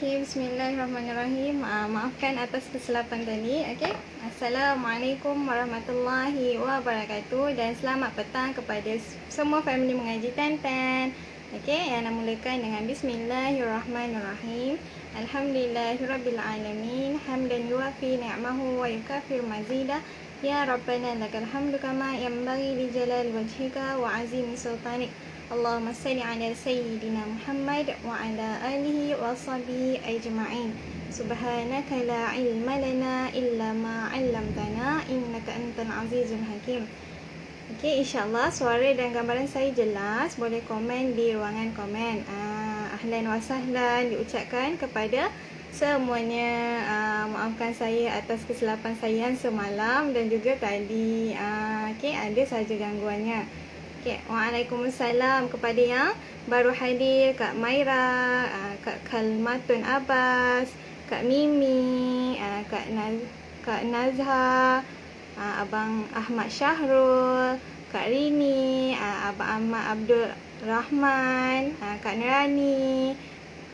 Bismillahirrahmanirrahim. Maafkan atas kesilapan tadi. Okey. Assalamualaikum warahmatullahi wabarakatuh dan selamat petang kepada semua family mengaji Tantan. Okey, yang nak mulakan dengan Bismillahirrahmanirrahim. Alhamdulillahirabbil alamin. Hamdan yuwafi ni'amahu wa yukafir mazidah. Ya Rabbana lakal hamdu kama yanbaghi li jalali wajhika wa azimi sultanik. Allahumma salli ala sayyidina Muhammad wa ala alihi wa sahbihi ajma'in. Subhanaka la ilma lana illa ma 'allamtana innaka antal azizul hakim. Okey, insya-Allah suara dan gambaran saya jelas. Boleh komen di ruangan komen. Ahlan wa sahlan diucapkan kepada semuanya. Maafkan saya atas kesilapan saya semalam dan juga tadi. Okey, ada saja gangguannya. Okay. Waalaikumsalam kepada yang baru hadir, Kak Maira, Kak Kalmatun Abbas, Kak Mimi, Kak Nazha, Abang Ahmad Syahrul, Kak Rini, Abang Ahmad Abdul Rahman, Kak Nurani,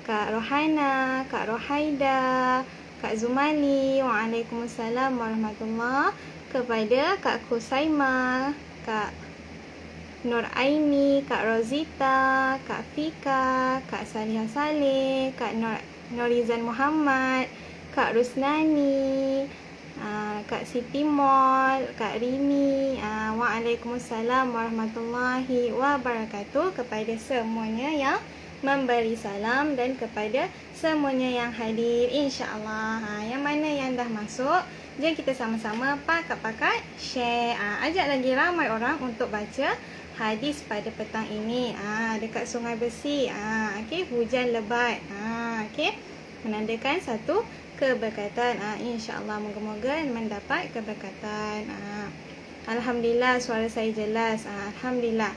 Kak Rohana, Kak Rohaida, Kak Zumali. Waalaikumsalam warahmatullahi. Kepada Kak Kusaima, Kak Nur Aini, Kak Rozita, Kak Fika, Kak Salihah Saleh, Kak Norizan Muhammad, Kak Rusnani, Kak Siti Mol, Kak Rini. Waalaikumsalam warahmatullahi wabarakatuh kepada semuanya yang memberi salam dan kepada semuanya yang hadir, insya-Allah. Yang mana yang dah masuk, jom kita sama-sama pakat-pakat share. Ajak lagi ramai orang untuk baca hadis pada petang ini. Dekat Sungai Besi. Okey, hujan lebat. Okey, menandakan satu keberkatan. Insya-Allah moga-moga mendapat keberkatan. Alhamdulillah suara saya jelas. Alhamdulillah.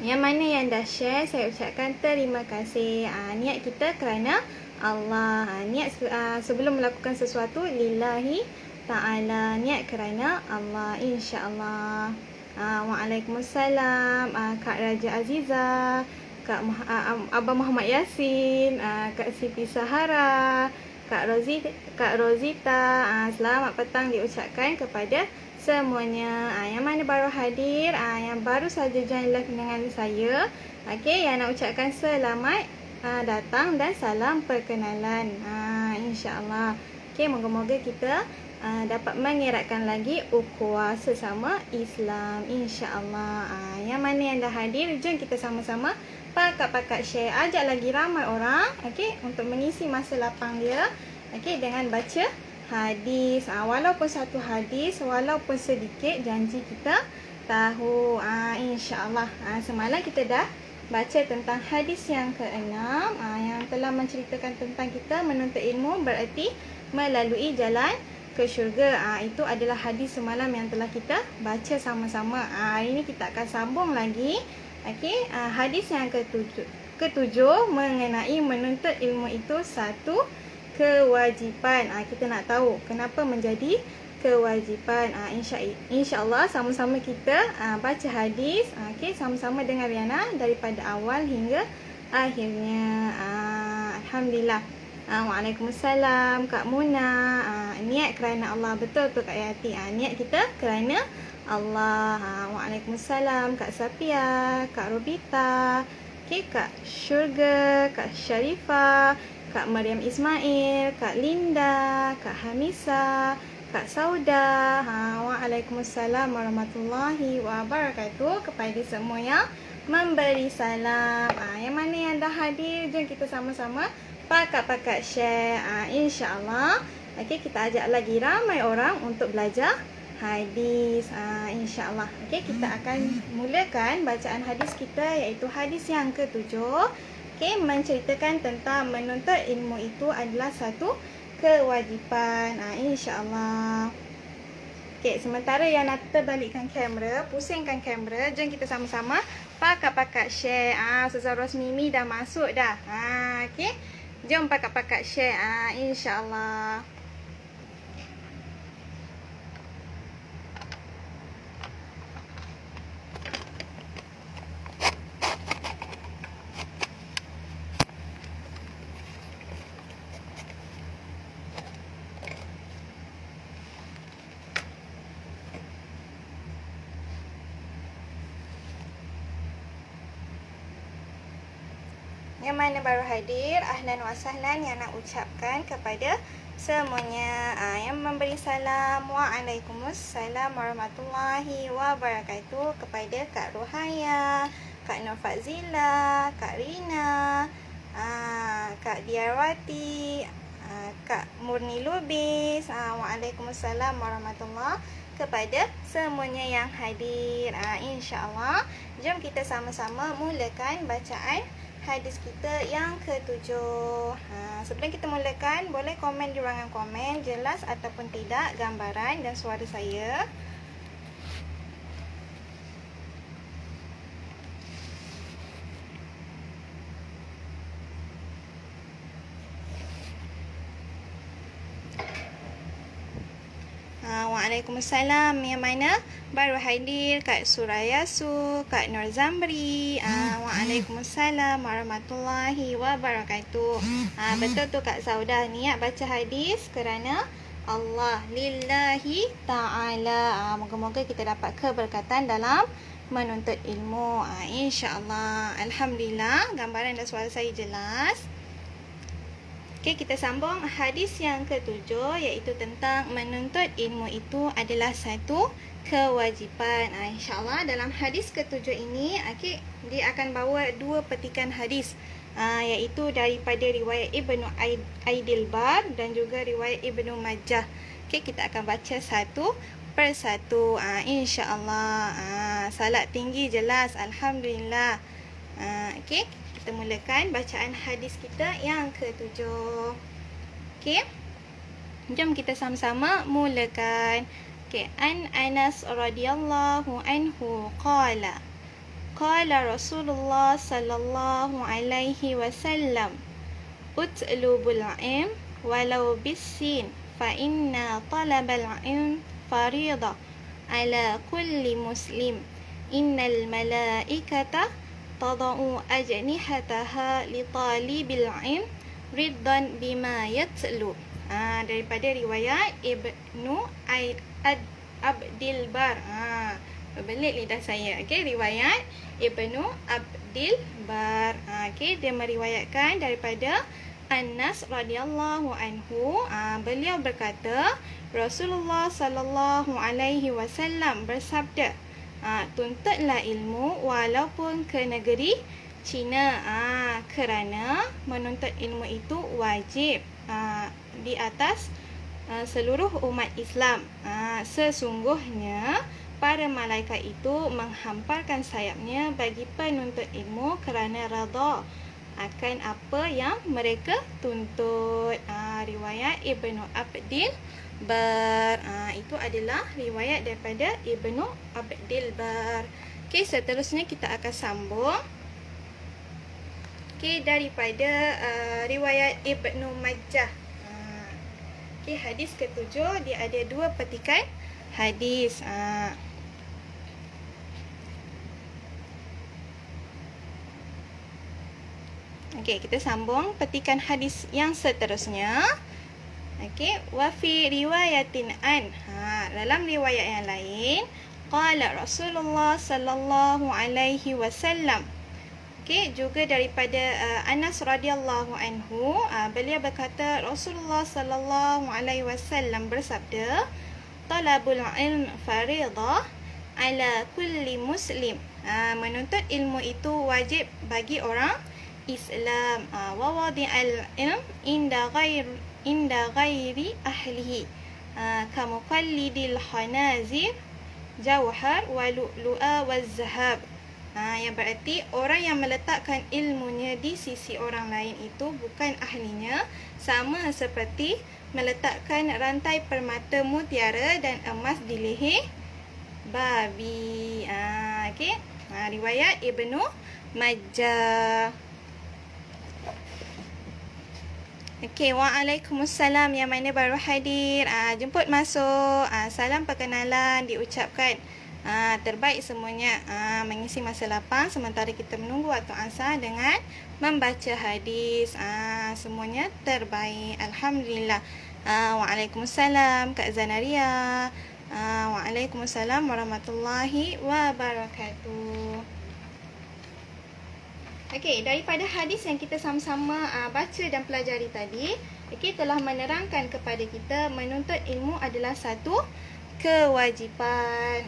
Yang mana yang dah share, saya ucapkan terima kasih. Niat kita kerana Allah. Niat sebelum melakukan sesuatu lillahi ta'ala. Niat kerana Allah, insya-Allah. Waalaikumsalam, Kak Raja Aziza, Abang Muhammad Yasin, Kak Siti Sahara, Kak Rozita. Selamat petang diucapkan kepada semuanya. Yang mana baru hadir, yang baru saja join live dengan saya. Okey, yang nak ucapkan selamat datang dan salam perkenalan. Insya-Allah. Okey, moga-moga kita dapat mengeratkan lagi ukhuwah sesama Islam, insya-Allah. Yang mana yang dah hadir, jom kita sama-sama pakat-pakat share. Ajak lagi ramai orang, okey, untuk mengisi masa lapang dia, okey, dengan baca hadis. Walaupun satu hadis, walaupun sedikit, janji kita tahu. Insya-Allah. Semalam kita dah baca tentang hadis yang ke-6, yang telah menceritakan tentang kita menuntut ilmu bererti melalui jalan ke syurga. Itu adalah hadis semalam yang telah kita baca sama-sama. Hari ini kita akan sambung lagi. Okey, hadis yang ketujuh mengenai menuntut ilmu itu satu kewajipan. Kita nak tahu kenapa menjadi kewajipan. Insya-Allah sama-sama kita baca hadis. Okey, sama-sama dengar Riana daripada awal hingga akhirnya. Alhamdulillah. Waalaikumsalam, Kak Muna. Niat kerana Allah. Betul tu Kak Yati. Niat kita kerana Allah. Waalaikumsalam, Kak Sapia, Kak Robita, okay, Kak Syurga, Kak Sharifah, Kak Maryam Ismail, Kak Linda, Kak Hamisa, Kak Sauda. Waalaikumsalam warahmatullahi wabarakatuh kepada semua yang memberi salam. Yang mana yang dah hadir, jom kita sama-sama pakat-pakat share. Insya-Allah. Okey, kita ajak lagi ramai orang untuk belajar hadis. Insya-Allah. Okey, kita akan mulakan bacaan hadis kita, iaitu hadis yang ketujuh. Okey, menceritakan tentang menuntut ilmu itu adalah satu kewajipan. Insya-Allah. Okey, sementara yang nak terbalikkan kamera, pusingkan kamera, jom kita sama-sama pakat-pakat share. Ustazah Rosmimi dah masuk dah. Okey. Jom pakat-pakat share. Insya-Allah. Yang mana baru hadir, ahlan wa sahlan yang nak ucapkan kepada semuanya. Yang memberi salam, waalaikumsalam warahmatullahi wabarakatuh, kepada Kak Rohaya, Kak Nur Fazila, Kak Rina, Kak Diarwati, Kak Murni Lubis. Waalaikumsalam warahmatullahi kepada semuanya yang hadir. InsyaAllah, jom kita sama-sama mulakan bacaan hadis kita yang ke-7. Sebelum kita mulakan, boleh komen di ruangan komen jelas ataupun tidak gambaran dan suara saya. Waalaikumsalam. Yang mana baru hadir, Kak Suraya Su, Kak Nur Zamri. Waalaikumsalam warahmatullahi wabarakatuh. Betul tu Kak Saudah, niat baca hadis kerana Allah, lillahi ta'ala. Moga-moga kita dapat keberkatan dalam menuntut ilmu. InsyaAllah. Alhamdulillah, gambaran dan suara saya jelas. Okey, kita sambung hadis yang ke-7, iaitu tentang menuntut ilmu itu adalah satu kewajipan. InsyaAllah dalam hadis ke-7 ini, dia akan bawa dua petikan hadis, iaitu daripada riwayat Ibnu Aidilbar dan juga riwayat Ibnu Majah. Okey, kita akan baca satu persatu. InsyaAllah. Salat tinggi jelas. Alhamdulillah. Okey, kita mulakan bacaan hadis kita yang ke-7. Okey, jom kita sama-sama mulakan. Okey, an Anas radhiyallahu anhu qala Rasulullah sallallahu alaihi wasallam, utlubul ilm walau bisin fa inna talabal ilm fariḍah ala kulli muslim, innal malaikata tada'u ajnihataha li talibil ilm riddan bima yatlu. Daripada riwayat Ibnu Abdil Bar. Berbelit lidah saya. Okey, riwayat Ibnu Abdil Bar. Okey, dia meriwayatkan daripada Anas radhiyallahu anhu. Beliau berkata, Rasulullah sallallahu alaihi wasallam bersabda, tuntutlah ilmu walaupun ke negeri China, kerana menuntut ilmu itu wajib di atas seluruh umat Islam. Sesungguhnya para malaikat itu menghamparkan sayapnya bagi penuntut ilmu kerana redha akan apa yang mereka tuntut. Riwayat Ibnu Abdil Bar. Itu adalah riwayat daripada Ibnu Abdil Bar. Okey, seterusnya kita akan sambung. Okey, daripada riwayat Ibnu Majah. Okey, hadis ke-7, dia ada dua petikan hadis. Okey, kita sambung petikan hadis yang seterusnya. Okey, wa fi riwayatin an. Dalam riwayat yang lain, qala Rasulullah sallallahu alaihi wasallam. Okey, juga daripada Anas radhiyallahu anhu, beliau berkata Rasulullah sallallahu alaihi wasallam bersabda, talabul ilm fariḍah ala kulli muslim. Menuntut ilmu itu wajib bagi orang Islam. Wa wadi'al ilm inda ghairi ahlihi, kamuqallidil khanazir jawhar wa lu'lu'a wa zahab. Yang berarti orang yang meletakkan ilmunya di sisi orang lain itu bukan ahlinya, sama seperti meletakkan rantai permata mutiara dan emas di leher babi. Okey, riwayat Ibnu Majah. Okey, waalaikumsalam. Yang mana baru hadir, jemput masuk. Salam perkenalan diucapkan. Terbaik semuanya mengisi masa lapang sementara kita menunggu waktu asar dengan membaca hadis. Semuanya terbaik, alhamdulillah. Waalaikumsalam Kak Zanaria. Waalaikumsalam warahmatullahi wabarakatuh. Okey, daripada hadis yang kita sama-sama baca dan pelajari tadi, okey, telah menerangkan kepada kita menuntut ilmu adalah satu kewajipan.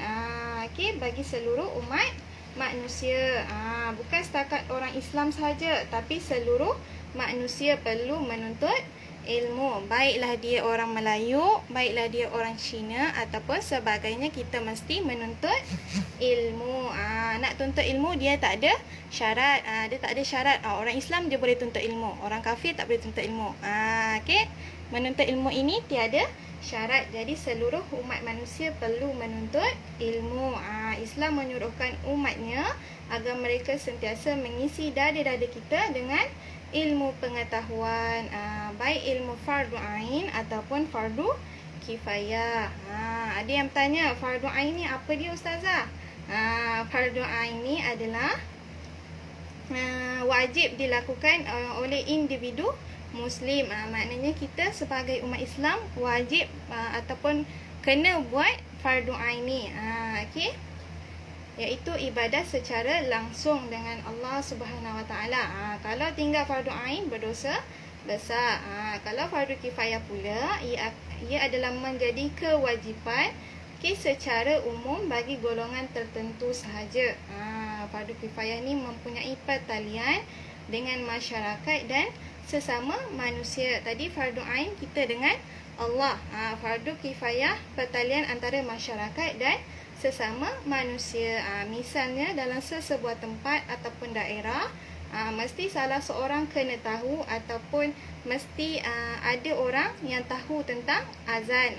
Okey, bagi seluruh umat manusia. Bukan setakat orang Islam sahaja, tapi seluruh manusia perlu menuntut ilmu. Baiklah dia orang Melayu, baiklah dia orang Cina ataupun sebagainya, kita mesti menuntut ilmu. Nak tuntut ilmu dia tak ada syarat. Dia tak ada syarat. Orang Islam dia boleh tuntut ilmu, orang kafir tak boleh tuntut ilmu. Okey, menuntut ilmu ini tiada syarat. Jadi seluruh umat manusia perlu menuntut ilmu. Islam menyuruhkan umatnya agar mereka sentiasa mengisi dada-dada kita dengan ilmu pengetahuan, baik ilmu fardu ain ataupun fardu kifayah. Ada yang bertanya, fardu ain ni apa dia ustazah? Fardu ain ni adalah wajib dilakukan oleh individu Muslim. Maknanya kita sebagai umat Islam wajib ataupun kena buat fardu ain ni. Okey, iaitu ibadah secara langsung dengan Allah Subhanahu Wa Taala. Kalau tinggal fardu ain berdosa besar. Kalau fardu kifayah pula, ia adalah menjadi kewajipan secara umum bagi golongan tertentu sahaja. Fardu kifayah ni mempunyai pertalian dengan masyarakat dan sesama manusia. Tadi fardu ain kita dengan Allah. Fardu kifayah pertalian antara masyarakat dan sesama manusia. Misalnya dalam sesebuah tempat ataupun daerah, mesti salah seorang kena tahu ataupun mesti ada orang yang tahu tentang azan.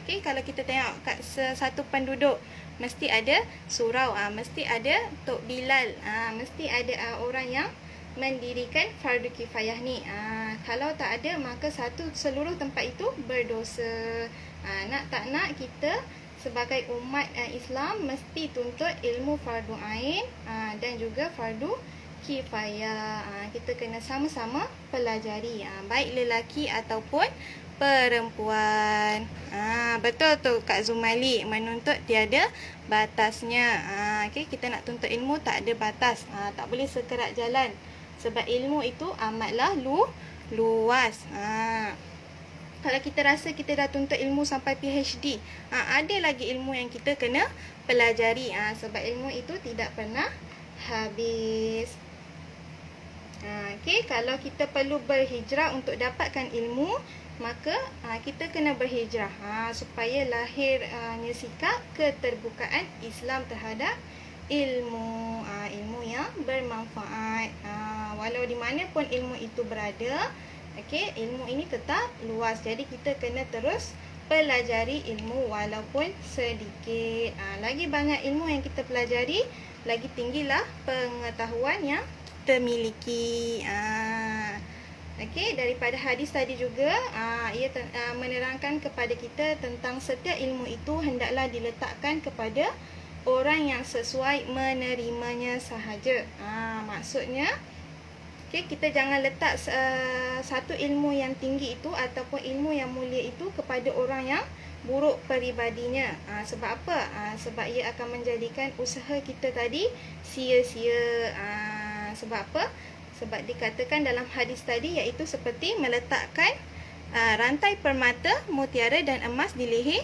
Okey, kalau kita tengok kat satu penduduk, mesti ada surau, mesti ada Tok Bilal, mesti ada orang yang mendirikan fardu kifayah ni. Kalau tak ada, maka seluruh tempat itu berdosa. Nak tak nak, kita sebagai umat Islam mesti tuntut ilmu fardu ain dan juga fardu kifayah. Kita kena sama-sama pelajari, baik lelaki ataupun perempuan. Betul tu Kak Zumali, menuntut tiada batasnya. Okay, kita nak tuntut ilmu tak ada batas. Tak boleh sekerat jalan, sebab ilmu itu amatlah luas. Kalau kita rasa kita dah tuntut ilmu sampai PhD, ada lagi ilmu yang kita kena pelajari, sebab ilmu itu tidak pernah habis. Okey, kalau kita perlu berhijrah untuk dapatkan ilmu, maka kita kena berhijrah supaya lahirnya sikap keterbukaan Islam terhadap ilmu, ilmu yang bermanfaat. Walau di mana pun ilmu itu berada, okey, ilmu ini tetap luas. Jadi kita kena terus pelajari ilmu walaupun sedikit. Lagi banyak ilmu yang kita pelajari, lagi tinggilah pengetahuan yang kita miliki. Okey, daripada hadis tadi juga, ia menerangkan kepada kita tentang setiap ilmu itu hendaklah diletakkan kepada orang yang sesuai menerimanya sahaja. Maksudnya, okay, kita jangan letak satu ilmu yang tinggi itu ataupun ilmu yang mulia itu kepada orang yang buruk peribadinya. Sebab apa? Sebab ia akan menjadikan usaha kita tadi sia-sia. Sebab apa? Sebab dikatakan dalam hadis tadi, iaitu seperti meletakkan rantai permata, mutiara dan emas di leher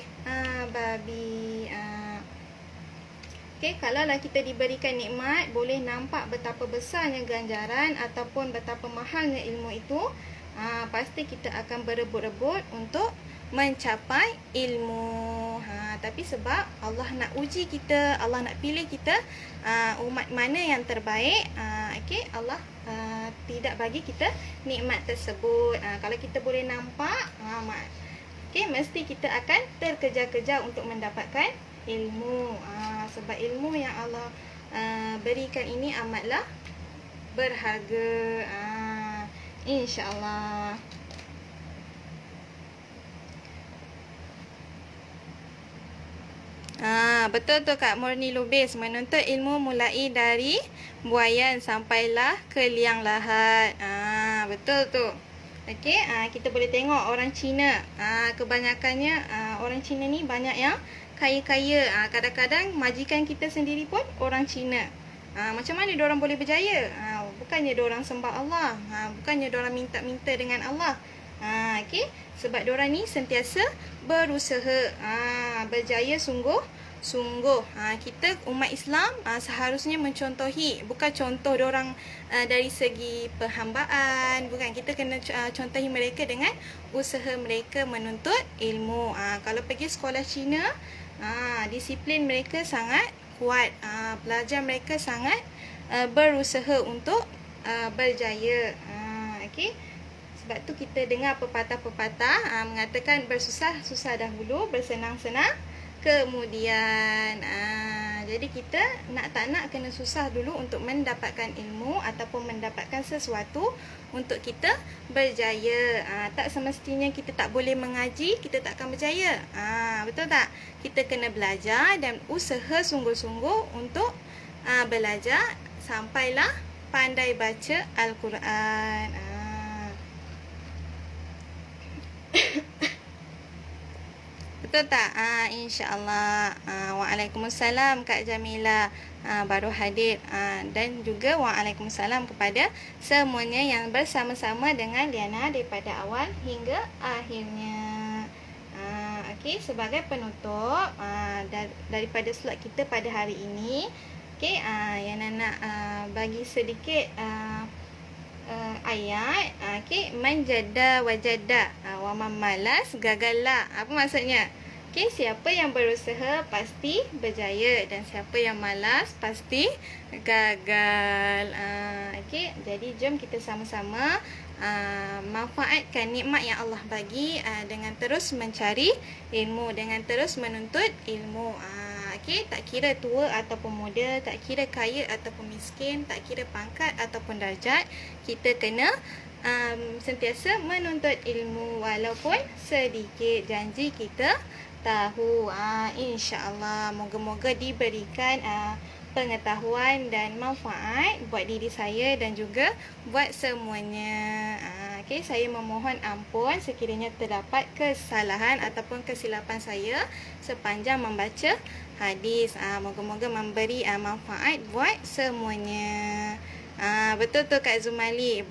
babi. Okay, kalaulah kita diberikan nikmat, boleh nampak betapa besarnya ganjaran ataupun betapa mahalnya ilmu itu, pasti kita akan berebut-rebut untuk mencapai ilmu. Tapi sebab Allah nak uji kita, Allah nak pilih kita umat mana yang terbaik, okay, Allah tidak bagi kita nikmat tersebut. Kalau kita boleh nampak, okay, mesti kita akan terkejar-kejar untuk mendapatkan ilmu. Sebab ilmu yang Allah berikan ini amatlah berharga. InsyaAllah. Betul tu Kak Murni Lubis, menuntut ilmu mulai dari buayan sampailah ke liang lahat. Betul tu. Okey, kita boleh tengok orang Cina, kebanyakannya orang Cina ni banyak yang kaya-kaya. Kadang-kadang majikan kita sendiri pun orang Cina. Macam mana diorang boleh berjaya? Bukannya diorang sembah Allah. Bukannya diorang minta-minta dengan Allah. Okey, sebab diorang ni sentiasa berusaha, berjaya sungguh. Kita umat Islam seharusnya mencontohi, bukan contoh diorang dari segi perhambaan, bukan. Kita kena contohi mereka dengan usaha mereka menuntut ilmu. Kalau pergi sekolah Cina, disiplin mereka sangat kuat. Pelajar mereka sangat berusaha untuk berjaya. Okey. Sebab tu kita dengar pepatah-pepatah mengatakan bersusah-susah dahulu, bersenang-senang kemudian. Jadi kita tak nak kena susah dulu untuk mendapatkan ilmu ataupun mendapatkan sesuatu untuk kita berjaya. Tak semestinya kita tak boleh mengaji, kita tak akan berjaya. Betul tak? Kita kena belajar dan usaha sungguh-sungguh untuk belajar sampailah pandai baca Al-Quran. Betul tak? InsyaAllah. Waalaikumsalam Kak Jamila, baru hadir. Dan juga waalaikumsalam kepada semuanya yang bersama-sama dengan Liana daripada awal hingga akhirnya. Okey, sebagai penutup daripada slot kita pada hari ini, okey, yang nak bagi sedikit ayat. Okey, man jadda wajadda, wa man malas gagallah. Apa maksudnya? Okey, siapa yang berusaha pasti berjaya dan siapa yang malas pasti gagal. Okey, jadi jom kita sama-sama manfaatkan nikmat yang Allah bagi dengan terus mencari ilmu, dengan terus menuntut ilmu. Okey, tak kira tua ataupun muda, tak kira kaya ataupun miskin, tak kira pangkat ataupun darjat, kita kena sentiasa menuntut ilmu walaupun sedikit. Janji kita tahu. InsyaAllah moga-moga diberikan pengetahuan dan manfaat buat diri saya dan juga buat semuanya. Okey, saya memohon ampun sekiranya terdapat kesalahan ataupun kesilapan saya sepanjang membaca hadis. Moga-moga memberi manfaat buat semuanya. Betul tu Kak Zumali,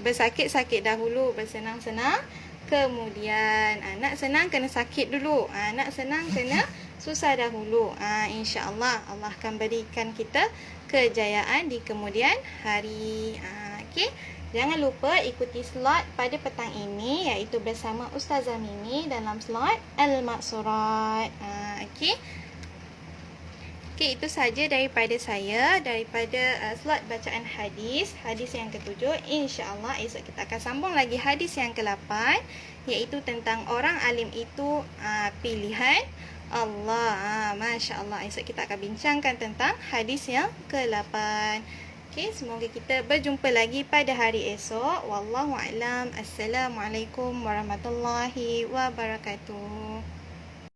bersakit-sakit dahulu, bersenang-senang kemudian. Nak senang kena sakit dulu, nak senang kena susah dahulu. InsyaAllah Allah akan berikan kita kejayaan di kemudian hari. Okey, jangan lupa ikuti slot pada petang ini, iaitu bersama Ustazah Mimi dalam slot Al-Maqsurat. Okey. Okey, itu saja daripada saya, daripada slot bacaan hadis yang ke-7. InsyaAllah esok kita akan sambung lagi hadis yang ke-8, iaitu tentang orang alim itu pilihan Allah. Masya Allah, esok kita akan bincangkan tentang hadis yang ke-8. Okey, semoga kita berjumpa lagi pada hari esok. Wallahu a'lam. Assalamualaikum warahmatullahi wabarakatuh.